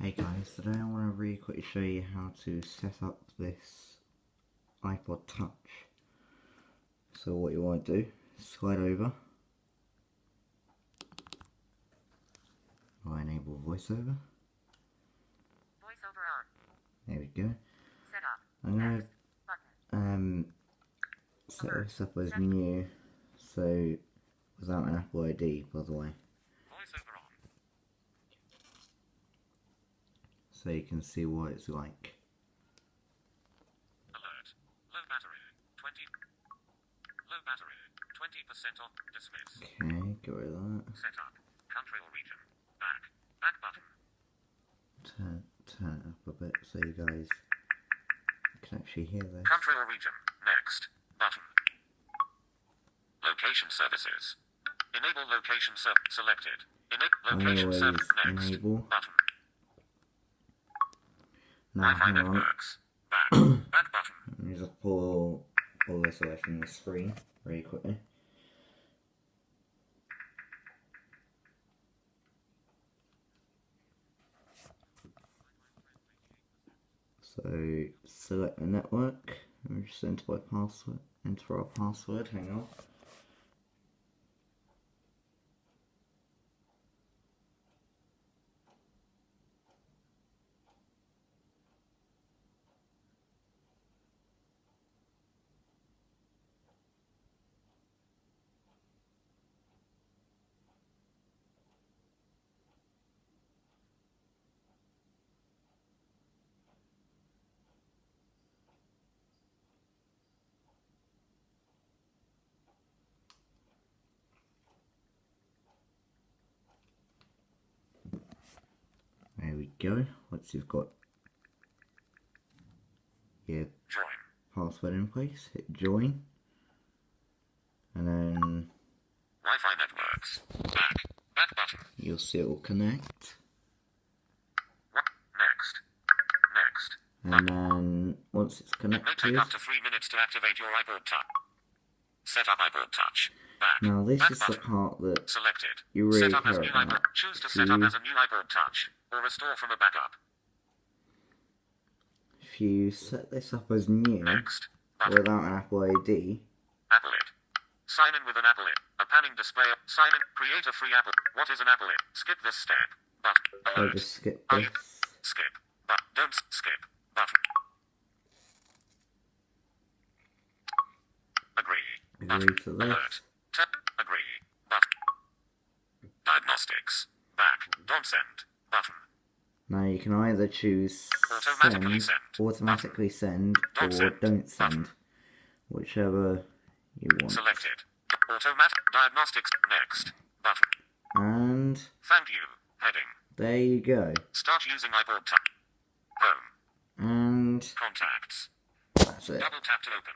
Hey guys, today I want to really quickly show you how to set up this iPod Touch. So what you want to do, slide over. I'll enable voiceover. Voiceover on. There we go. Set up. I'm going to set this up as new, so without an Apple ID, by the way. Voiceover on. So you can see what it's like. Alert. Low battery. 20. Low battery. 20% off. Dismiss. Okay, get rid of that. Set up. Country or region. Back. Back button. Turn it up a bit so you guys can actually hear this. Country or region. Next. Button. Location services. Enable location selected. Location service. Next. Enable. Button. Now Wi-Fi hang on. networks. Back. Back button. Let me just pull this away from the screen very quickly. So select the network and just enter our password, hang on. There we go. Once you've got your password in place, hit join. And then Wi-Fi networks. Back. Back button. you'll see it will connect. Next. Next. And then once it's It may connected, take up to 3 minutes to activate your iPod Touch. Set up iPod Touch. Back. now this Back is the button. part that Selected. you really Set up as care new about. iPod. Choose to set up as a new iPod Touch or restore from a backup. If you set this up as new Next. Button. without an Apple ID, Apple it. Sign in with an Apple it. A panning display. Sign in. Create a free Apple. What is an Apple it? Skip this step. Button. so Alert. just skip Are this. you? Skip. But don't skip. Button. Agree. Agree to this. Alert. Agree. Button. Diagnostics. Back. Don't send. Button. Now you can either choose automatically send, or don't send, whichever you want. Selected. Automatic diagnostics. Next. Button. And Thank you. Heading. there you go. Start using iPod Touch. Home. And Contacts. that's it. Double tap to open.